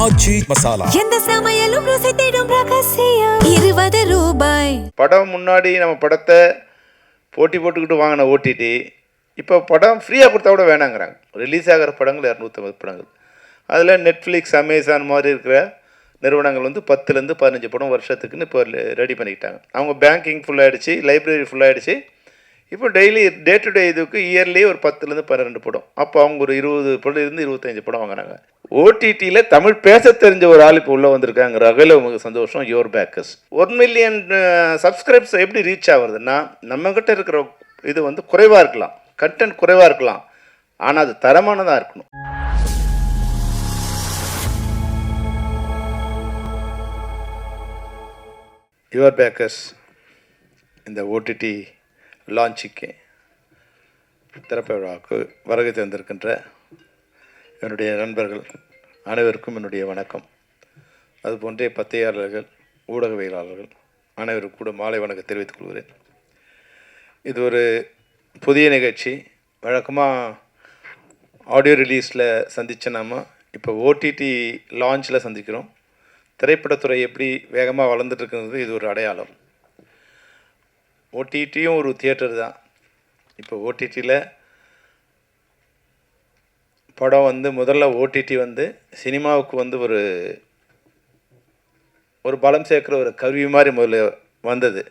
ஆச்சி மசாலா. எந்த சமையலும் ருசி தேடும் ரகசியம். 20 ரூபாய். படம் முன்னாடி நம்ம படத்தை போட்டி போட்டுக்கிட்டு வாங்கின ஓடிடி இப்போ படம் ஃப்ரீயாக கொடுத்தா கூட வேணாங்கிறாங்க. ரிலீஸ் ஆகிற படங்கள் 250 படங்கள். அதில் நெட்ஃப்ளிக்ஸ், அமேசான் மாதிரி இருக்கிற நிறுவனங்கள் வந்து 10லேருந்து 15 படம் வருஷத்துக்குன்னு இப்போ ரெடி பண்ணிக்கிட்டாங்க. அவங்க பேங்கிங் ஃபுல்லாகிடுச்சு, லைப்ரரி ஃபுல்லாகிடுச்சு. இப்போ டெய்லி டே டு டே இதுக்கு இயர்லி ஒரு 10லேருந்து 12 படம். அப்போ அவங்க ஒரு 20 படம்லேருந்து 25 படம் வாங்குறாங்க. ஓடிடியில் தமிழ் பேச தெரிஞ்ச ஒரு ஆள் இப்போ உள்ளே வந்திருக்காங்க. ரகல உங்களுக்கு சந்தோஷம். யுவர் பேக்கர்ஸ் 1 மில்லியன் சப்ஸ்கிரைப்ஸ் எப்படி ரீச் ஆகுறதுன்னா, நம்மக்கிட்ட இருக்கிற இது வந்து குறைவாக இருக்கலாம், கண்டென்ட் குறைவாக இருக்கலாம், ஆனால் அது தரமானதாக இருக்கணும். யுவர் பேக்கர்ஸ் இந்த ஓடிடி லான்ச்சுக்கு திறப்பு விழாவுக்கு வருகை தந்திருக்கின்ற என்னுடைய நண்பர்கள் அனைவருக்கும் என்னுடைய வணக்கம். அதுபோன்றே பத்திரிகையாளர்கள், ஊடகவியலாளர்கள் அனைவருக்கும் கூட மாலை வணக்கம் தெரிவித்துக் கொள்கிறேன். இது ஒரு புதிய நிகழ்ச்சி. வழக்கமாக ஆடியோ ரிலீஸில் சந்தித்த நாம் இப்போ ஓடிடி லான்ச்சில் சந்திக்கிறோம். திரைப்படத்துறை எப்படி வேகமாக வளர்ந்துட்டுருக்கிறது இது ஒரு அடையாளம். ஓடிடியும் ஒரு தியேட்டர் தான். இப்போ ஓடிடியில் படம் வந்து முதல்ல ஓடிடி வந்து சினிமாவுக்கு வந்து ஒரு பலம் சேர்க்குற ஒரு கருவி மாதிரி முதல்ல வந்தது.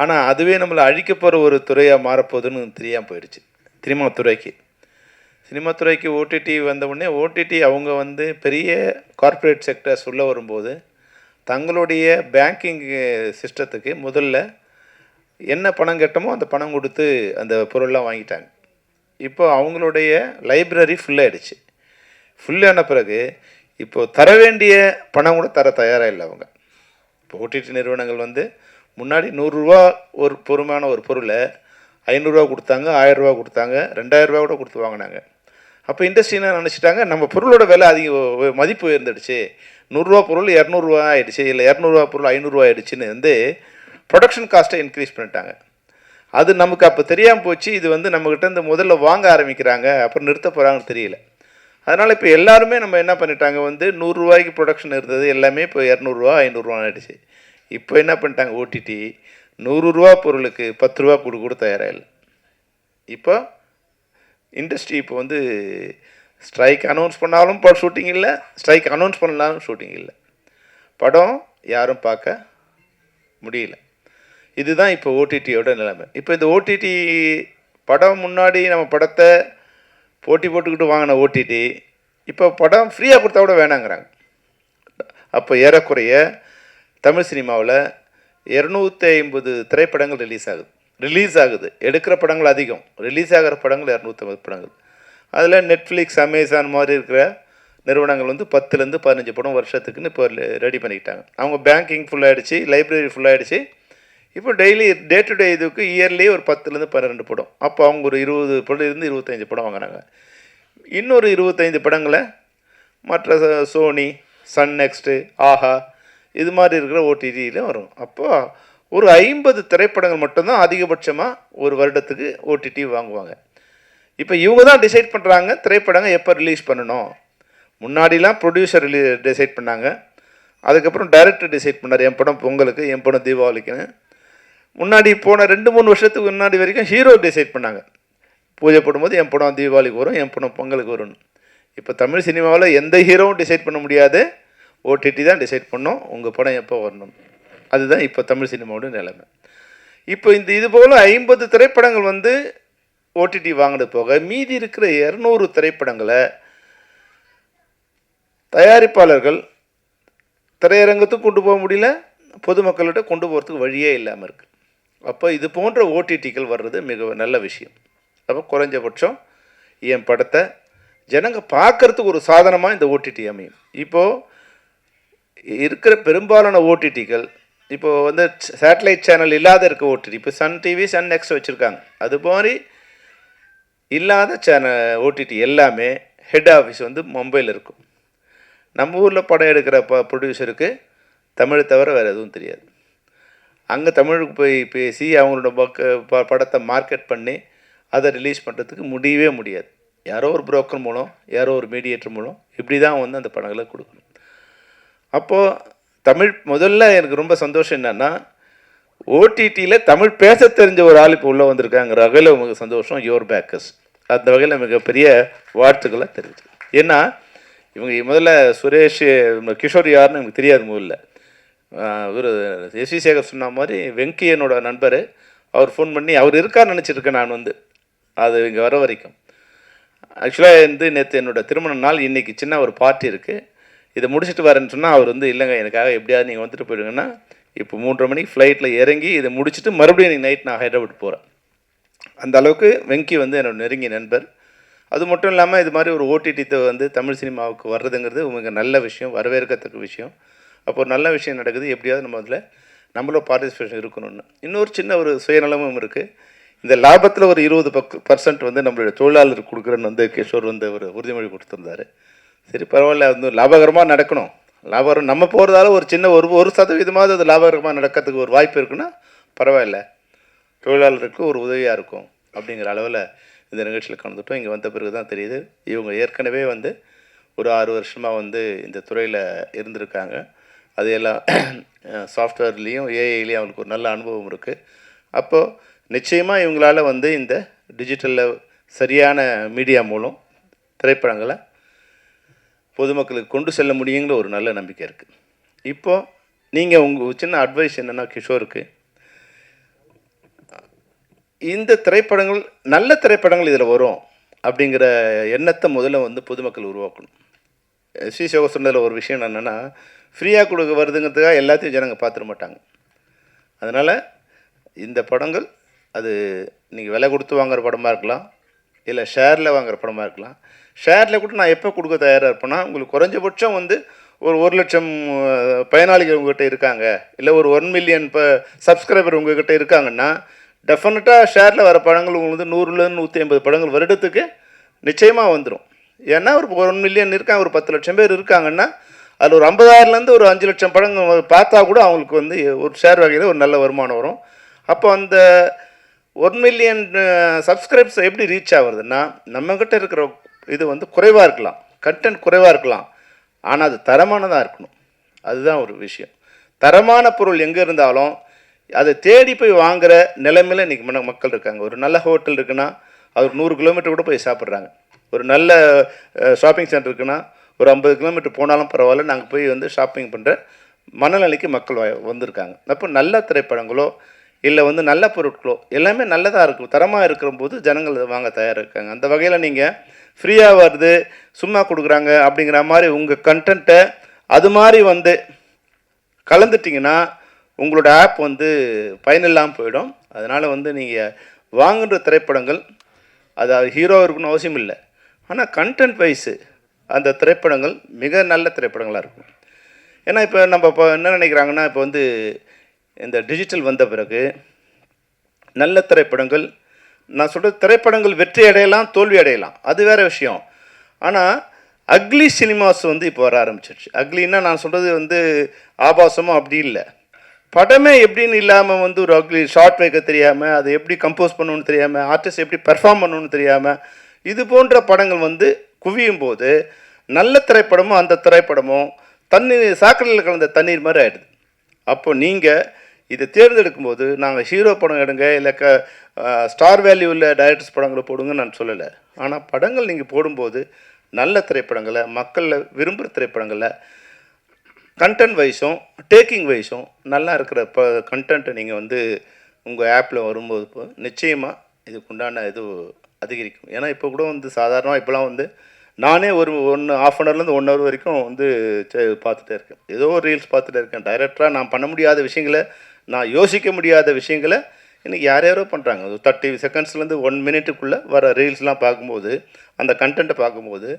ஆனால் அதுவே நம்மளை அழிக்க போகிற ஒரு துறையாக மாறப்போகுதுன்னு தெரியாமல் போயிடுச்சு. சினிமா துறைக்கு ஓடிடி வந்த உடனே ஓடிடி அவங்க வந்து பெரிய கார்ப்பரேட் செக்டர்ஸ் உள்ளே வரும்போது தங்களுடைய பேங்கிங் சிஸ்டத்துக்கு முதல்ல என்ன பணம் கட்டமோ அந்த பணம் கொடுத்து அந்த பொருள்லாம் வாங்கிட்டாங்க. இப்போ அவங்களுடைய லைப்ரரி ஃபுல்லாகிடுச்சு. ஃபுல்லான பிறகு இப்போது தர வேண்டிய பணம் கூட தர தயாராக இல்லை அவங்க. இப்போ ஓடிடி நிறுவனங்கள் வந்து முன்னாடி 100 ரூபா ஒரு பொறுமையான ஒரு பொருளை 500 ரூபா கொடுத்தாங்க, 1000 ரூபா கொடுத்தாங்க, 2000 ரூபா கூட கொடுத்து வாங்கினாங்க. அப்போ இண்டஸ்ட்ரினா நினச்சிட்டாங்க நம்ம பொருளோட விலை அதிக மதிப்பு உயர்ந்துடுச்சு, 100 ரூபா பொருள் 200 ரூபா ஆகிடுச்சு, இல்லை 200 ரூபா பொருள் 500 ரூபா ஆகிடுச்சின்னு வந்து ப்ரொடக்ஷன் காஸ்ட்டை இன்க்ரீஸ் பண்ணிட்டாங்க. அது நமக்கு அப்போ தெரியாமல் போச்சு. இது வந்து நம்மக்கிட்ட இந்த முதல்ல வாங்க ஆரம்பிக்கிறாங்க, அப்புறம் நிறுத்த போகிறாங்கன்னு தெரியல. அதனால் இப்போ எல்லாருமே நம்ம என்ன பண்ணிட்டாங்க வந்து 100 ரூபாய்க்கு ப்ரொடக்ஷன் இருந்தது எல்லாமே இப்போ 200 ரூபா 500 ரூபா ஆகிடுச்சு. இப்போ என்ன பண்ணிட்டாங்க ஓடிடி 100 ரூபா பொருளுக்கு 10 ரூபா கூட தயாராக இல்லை. இப்போ இண்டஸ்ட்ரி இப்போ வந்து ஸ்ட்ரைக் அனௌன்ஸ் பண்ணாலும் ஷூட்டிங் இல்லை, ஸ்ட்ரைக் அனௌன்ஸ் பண்ணாலும் ஷூட்டிங் இல்லை, படம் யாரும் பார்க்க முடியல. இதுதான் இப்போ ஓடிடியோட நிலைமை. இப்போ இந்த ஓடிடி படம் முன்னாடி நம்ம படத்தை போட்டி போட்டுக்கிட்டு வாங்கின ஓடிடி இப்போ படம் ஃப்ரீயாக கொடுத்தா கூட வேணாங்கிறாங்க. அப்போ ஏறக்குறைய தமிழ் சினிமாவில் 250 திரைப்படங்கள் ரிலீஸ் ஆகுது. எடுக்கிற படங்கள் அதிகம், ரிலீஸ் ஆகிற படங்கள் 250 படங்கள். அதில் நெட்ஃப்ளிக்ஸ், அமேசான் மாதிரி இருக்கிற நிறுவனங்கள் வந்து 10லேருந்து 15 படம் வருஷத்துக்குன்னு இப்போ ரெடி பண்ணிக்கிட்டாங்க. அவங்க பேங்கிங் ஃபுல்லாகிடுச்சு, லைப்ரரி ஃபுல்லாகிடுச்சு. இப்போ டெய்லி டே டு டே இதுக்கு இயர்லி ஒரு 10லேருந்து 12 படம். அப்போ அவங்க ஒரு 20 படம்லேருந்து 25 படம் வாங்குறாங்க. இன்னொரு 25 படங்களை மற்ற சோனி, சன் நெக்ஸ்ட்டு, ஆஹா இது மாதிரி இருக்கிற ஓடிடியில் வரும். அப்போது ஒரு 50 திரைப்படங்கள் மட்டும்தான் அதிகபட்சமாக ஒரு வருடத்துக்கு ஓடிடி வாங்குவாங்க. இப்போ இவங்க தான் டிசைட் பண்ணுறாங்க திரைப்படங்கள் எப்போ ரிலீஸ் பண்ணணும். முன்னாடிலாம் ப்ரொடியூசர் டிசைட் பண்ணாங்க, அதுக்கப்புறம் டைரக்டர் டிசைட் பண்ணார் என் படம் பொங்கலுக்கு, என் படம் தீபாவளிக்குன்னு. முன்னாடி போன 2-3 வருஷத்துக்கு முன்னாடி வரைக்கும் ஹீரோ டிசைட் பண்ணாங்க, பூஜை போடும்போது என் படம் தீபாவளிக்கு வரும், என் படம் பொங்கலுக்கு வரும்னு. இப்போ தமிழ் சினிமாவில் எந்த ஹீரோவும் டிசைட் பண்ண முடியாது, ஓடிடி தான் டிசைட் பண்ணோம் உங்கள் படம் எப்போ வரணும். அதுதான் இப்போ தமிழ் சினிமாவோட நிலைமை. இப்போ இது போல் 50 திரைப்படங்கள் வந்து ஓடிடி வாங்கினது போக மீதி இருக்கிற 200 திரைப்படங்களை தயாரிப்பாளர்கள் திரையரங்கத்துக்கு கொண்டு போக முடியல, பொதுமக்கள்கிட்ட கொண்டு போகிறதுக்கு வழியே இல்லாமல் இருக்குது. அப்போ இது போன்ற ஓடிடிகள் வர்றது மிக நல்ல விஷயம். அப்போ குறைஞ்சபட்சம் என் படத்தை ஜனங்க பார்க்குறதுக்கு ஒரு சாதனமாக இந்த ஓடிடி அமையும். இப்போது இருக்கிற பெரும்பாலான ஓடிடிகள் இப்போது வந்து சேட்டலைட் சேனல் இல்லாத இருக்க ஓடிடி, இப்போ சன் டிவி, சன் நெக்ஸ்ட் வச்சுருக்காங்க. அது மாதிரி இல்லாத ஓடிடி எல்லாமே ஹெட் ஆஃபீஸ் வந்து மும்பையில் இருக்கும். நம்ம ஊரில் படம் எடுக்கிற ப்ரொடியூசருக்கு தமிழ் தவிர வேறு எதுவும் தெரியாது. அங்கே தமிழுக்கு போய் பேசி அவங்களோட படத்தை மார்க்கெட் பண்ணி அதை ரிலீஸ் பண்ணுறதுக்கு முடியவே முடியாது. யாரோ ஒரு புரோக்கர் மூலம், யாரோ ஒரு மீடியேட்டர் மூலம் இப்படி தான் வந்து அந்த படங்களை கொடுக்கணும். அப்போது தமிழ் முதல்ல எனக்கு ரொம்ப சந்தோஷம் என்னென்னா, ஓடிடியில் தமிழ் பேச தெரிஞ்ச ஒரு ஆள் இப்போ உள்ளே வந்திருக்காங்கிற வகையில் உங்களுக்கு சந்தோஷம். யுவர் பேக்கர்ஸ் அந்த வகையில் மிகப்பெரிய வாழ்த்துக்களை தெரிவிச்சு. ஏன்னா இவங்க முதல்ல சுரேஷ் கிஷோர் யாருன்னு எனக்கு தெரியாது. முதல்ல இவர் எஸ்வி சேகர் சொன்ன மாதிரி வெங்கி என்னோட நண்பர், அவர் ஃபோன் பண்ணி அவர் இருக்கான்னு நினச்சிருக்கேன் நான் வந்து அது இங்கே வர வரைக்கும். ஆக்சுவலாக வந்து நேற்று என்னோடய திருமண நாள், இன்றைக்கி சின்ன ஒரு பார்ட்டி இருக்குது, இதை முடிச்சுட்டு வரேன்னு சொன்னால் அவர் வந்து இல்லைங்க எனக்காக எப்படியாவது நீங்கள் வந்துட்டு போயிடுங்கன்னா, இப்போ 3:30 மணிக்கு ஃப்ளைட்டில் இறங்கி இதை முடிச்சுட்டு மறுபடியும் இன்றைக்கி நைட் நான் ஹைதராபாத் போகிறேன். அந்த அளவுக்கு வெங்கி வந்து என்னோட நெருங்கிய நண்பர். அது மட்டும் இல்லாமல் இது மாதிரி ஒரு ஓடிடி வந்து தமிழ் சினிமாவுக்கு வர்றதுங்கிறது உங்களுக்கு நல்ல விஷயம், வரவேற்கத்தக்க விஷயம். அப்போ ஒரு நல்ல விஷயம் நடக்குது, எப்படியாவது நம்ம அதில் நம்மளோட பார்ட்டிசிபேஷன் இருக்கணும்னு. இன்னொரு சின்ன ஒரு சுயநலமும் இருக்குது. இந்த லாபத்தில் ஒரு 20% வந்து நம்மளுடைய தொழிலாளருக்கு கொடுக்குறேன்னு வந்து கிஷோர் வந்து ஒரு உறுதிமொழி கொடுத்துருந்தாரு. சரி பரவாயில்ல, வந்து லாபகரமாக நடக்கணும். லாபகரம் நம்ம போகிறதால ஒரு சின்ன ஒரு சதவீதமாவது அது லாபகரமாக நடக்கிறதுக்கு ஒரு வாய்ப்பு இருக்குன்னா பரவாயில்ல, தொழிலாளருக்கு ஒரு உதவியாக இருக்கும் அப்படிங்கிற அளவில் இந்த நிகழ்ச்சியில் கலந்துட்டோம். இங்கே வந்த பிறகு தான் தெரியுது இவங்க ஏற்கனவே வந்து ஒரு 6 வருஷமாக வந்து இந்த துறையில் இருந்திருக்காங்க. அது எல்லாம் சாஃப்ட்வேர்லேயும் ஏஐலேயும் அவங்களுக்கு ஒரு நல்ல அனுபவம் இருக்குது. அப்போது நிச்சயமாக இவங்களால் வந்து இந்த டிஜிட்டலில் சரியான மீடியா மூலம் திரைப்படங்களை பொதுமக்களுக்கு கொண்டு செல்ல முடியுங்கிற ஒரு நல்ல நம்பிக்கை இருக்குது. இப்போது நீங்கள் உங்கள் சின்ன அட்வைஸ் என்னென்னா கிஷோருக்கு, இந்த திரைப்படங்கள் நல்ல திரைப்படங்கள் இதில் வரும் அப்படிங்கிற எண்ணத்தை முதல்ல வந்து பொதுமக்கள் உருவாக்கணும். ஸ்ரீ சிவ சொன்னதில் ஒரு விஷயம் என்னென்னா, ஃப்ரீயாக கொடுக்க வருதுங்கிறதுக்காக எல்லாத்தையும் ஜனங்க பார்த்துட மாட்டாங்க. அதனால் இந்த படங்கள் அது நீங்கள் விலை கொடுத்து வாங்குகிற படமாக இருக்கலாம், இல்லை ஷேரில் வாங்குகிற படமாக இருக்கலாம். ஷேரில் கூட நான் எப்போ கொடுக்க தயாராக இருப்பேன்னா, உங்களுக்கு குறைஞ்சபட்சம் வந்து ஒரு 1,00,000 பயனாளிகள் உங்கள்கிட்ட இருக்காங்க, இல்லை ஒரு 1 மில்லியன் சப்ஸ்கிரைபர் உங்கள்கிட்ட இருக்காங்கன்னா டெஃபினட்டாக ஷேரில் வர படங்கள் உங்களுக்கு வந்து 100லேருந்து 150 படங்கள் வருடத்துக்கு நிச்சயமாக வந்துடும். ஏன்னா ஒரு 1 மில்லியன் இருக்காங்க, ஒரு 10 லட்சம் பேர் இருக்காங்கன்னா அதில் ஒரு 50,000லேருந்து ஒரு 5 லட்சம் படங்கள் பார்த்தா கூட அவங்களுக்கு வந்து ஒரு ஷேர் வகையில் ஒரு நல்ல வருமானம் வரும். அப்போ அந்த 1 மில்லியன் சப்ஸ்கிரைப்ஸ் எப்படி ரீச் ஆகுறதுன்னா, நம்மக்கிட்ட இருக்கிற இது வந்து குறைவாக இருக்கலாம், கண்டென்ட் குறைவாக இருக்கலாம், ஆனால் அது தரமானதாக இருக்கணும். அதுதான் ஒரு விஷயம். தரமான பொருள் எங்கே இருந்தாலும் அதை தேடி போய் வாங்குகிற நிலைமையில் இன்றைக்கி மக்கள் இருக்காங்க. ஒரு நல்ல ஹோட்டல் இருக்குன்னா அது 100 கிலோமீட்டர் கூட போய் சாப்பிட்றாங்க. ஒரு நல்ல ஷாப்பிங் சென்டர் இருக்குன்னா ஒரு 50 கிலோமீட்டர் போனாலும் பரவாயில்ல, நாங்கள் போய் வந்து ஷாப்பிங் பண்ணுற மனநிலைக்கு மக்கள் வந்திருக்காங்க. அப்போ நல்ல திரைப்படங்களோ இல்லை வந்து நல்ல பொருட்களோ எல்லாமே நல்லதாக இருக்கும், தரமாக இருக்கிற போது ஜனங்கள் வாங்க தயாராக இருக்காங்க. அந்த வகையில் நீங்கள் ஃப்ரீயாக வருது சும்மா கொடுக்குறாங்க அப்படிங்கிற மாதிரி உங்கள் கண்டென்ட்டை அது மாதிரி வந்து கலந்துட்டிங்கன்னா உங்களோட ஆப் வந்து பயனில்லாமல் போயிடும். அதனால் வந்து நீங்கள் வாங்குகிற திரைப்படங்கள் அது ஹீரோ இருக்கணும்னு அவசியம் இல்லை, ஆனால் கண்டென்ட் வைஸு அந்த திரைப்படங்கள் மிக நல்ல திரைப்படங்களாக இருக்கும். ஏன்னா இப்போ நம்ம இப்போ என்ன நினைக்கிறாங்கன்னா, இப்போ வந்து இந்த டிஜிட்டல் வந்த பிறகு நல்ல திரைப்படங்கள், நான் சொல்கிறது திரைப்படங்கள் வெற்றி அடையலாம் தோல்வி அடையலாம், அது வேறு விஷயம். ஆனால் அக்லி சினிமாஸ் வந்து இப்போ வர ஆரம்பிச்சிருச்சு. அக்லின்னா நான் சொல்கிறது வந்து ஆபாசமும் அப்படி இல்லை, படமே எப்படின்னு இல்லாமல் வந்து ஒரு அக்லி ஷார்ட் வைக்க தெரியாமல், அதை எப்படி கம்போஸ் பண்ணணுன்னு தெரியாமல், ஆர்டிஸ்ட் எப்படி பெர்ஃபார்ம் பண்ணணுன்னு தெரியாமல், இது போன்ற படங்கள் வந்து குவியும் போது நல்ல திரைப்படமும் அந்த திரைப்படமும் தண்ணீர் சாக்கடையில் கலந்த தண்ணீர் மாதிரி ஆகிடுது. அப்போ நீங்கள் இதை தேர்ந்தெடுக்கும் போது நாங்கள் ஹீரோ படம் எடுங்க இல்லை ஸ்டார் வேல்யூ உள்ள டைரக்டர்ஸ் படங்களை போடுங்கன்னு நான் சொல்லலை. ஆனால் படங்கள் நீங்கள் போடும்போது நல்ல திரைப்படங்களை, மக்களில் விரும்புகிற திரைப்படங்களை கண்டென்ட் வைஸும் டேக்கிங் வைஸும் நல்லா இருக்கிற கண்டென்ட்டை நீங்கள் வந்து உங்கள் ஆப்பில் வரும்போது நிச்சயமாக இதுக்குண்டான இது அதிகரிக்கும். ஏன்னா இப்போ கூட வந்து சாதாரணமாக இப்போலாம் வந்து நானே ஒரு 1/2 ஹவர்லேருந்து 1 ஹவர் வரைக்கும் வந்து பார்த்துட்டே இருக்கேன், ஏதோ ஒரு ரீல்ஸ் பார்த்துட்டே இருக்கேன். டைரக்டராக நான் பண்ண முடியாத விஷயங்களை, நான் யோசிக்க முடியாத விஷயங்களை இன்றைக்கி யாரோ பண்ணுறாங்க. 30 செகண்ட்ஸ்லேருந்து 1 மினிட்டுக்குள்ளே வர ரீல்ஸ்லாம் பார்க்கும்போது, அந்த கண்டென்ட்டை பார்க்கும்போது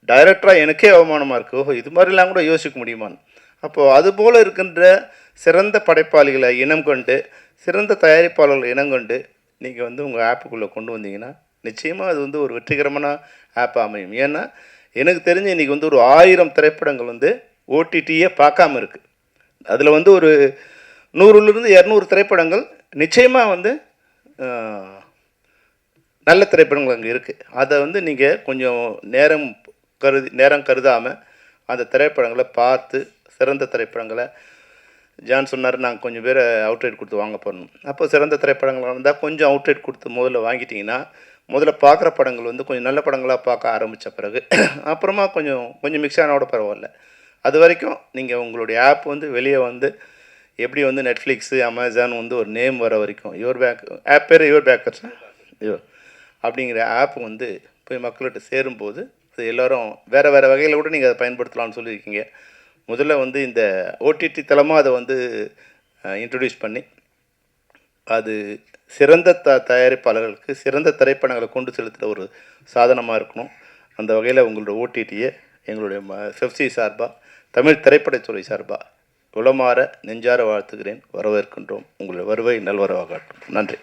டைரக்டராக எனக்கே அவமானமாக இருக்குது. ஓஹோ, இது மாதிரிலாம் கூட யோசிக்க முடியுமான்னு. அப்போது அதுபோல் இருக்கின்ற சிறந்த படைப்பாளிகளை இனம் கொண்டு, சிறந்த தயாரிப்பாளர்களை இனம் கொண்டு நீங்கள் வந்து உங்கள் ஆப்புக்குள்ளே கொண்டு வந்தீங்கன்னா நிச்சயமாக அது வந்து ஒரு வெற்றிகரமான ஆப் அமையும். ஏன்னா எனக்கு தெரிஞ்சு இன்றைக்கி வந்து ஒரு 1000 திரைப்படங்கள் வந்து ஓடிடியே பார்க்காம இருக்குது. அதில் வந்து ஒரு 100லேருந்து 200 திரைப்படங்கள் நிச்சயமாக வந்து நல்ல திரைப்படங்கள் அங்கே இருக்குது. அதை வந்து நீங்கள் கொஞ்சம் நேரம் நேரம் கருதாமல் அந்த திரைப்படங்களை பார்த்து சிறந்த திரைப்படங்களை ஜான் சொன்னார் நாங்கள் கொஞ்சம் பேரை அவுட்ரேட் கொடுத்து வாங்க போகணும். அப்போ சிறந்த திரைப்படங்கள் இருந்தால் கொஞ்சம் அவுட்ரேட் கொடுத்து முதல்ல வாங்கிட்டிங்கன்னா முதல்ல பார்க்குற படங்கள் வந்து கொஞ்சம் நல்ல படங்களாக பார்க்க ஆரம்பித்த பிறகு அப்புறமா கொஞ்சம் மிக்ஸ் ஆனோட பரவாயில்ல. அது வரைக்கும் நீங்கள் உங்களுடைய ஆப் வந்து வெளியே வந்து எப்படி வந்து நெட்ஃப்ளிக்ஸு அமேசான் வந்து ஒரு நேம் வர வரைக்கும் ஆப் பேர் யுவர் பேக்கர்ஸ் அப்படிங்கிற ஆப் வந்து போய் மக்கள்கிட்ட சேரும்போது அது எல்லோரும் வேறு வகையில் கூட நீங்கள் அதை பயன்படுத்தலாம்னு சொல்லியிருக்கீங்க. முதல்ல வந்து இந்த ஓடிடி தளமாக அதை வந்து இன்ட்ரடியூஸ் பண்ணி அது சிறந்த தயாரிப்பாளர்களுக்கு சிறந்த திரைப்படங்களை கொண்டு செலுத்துகிற ஒரு சாதனமாக இருக்கணும். அந்த வகையில் உங்களோட ஓடிடியை எங்களுடைய செஃப்சி சார்பாக தமிழ் திரைப்படத்துறை சார்பாக உளமாற நெஞ்சார வாழ்த்துகிறேன். வரவேற்கின்றோம். உங்களுடைய வருகை நல்வரவாகட்டும். நன்றி.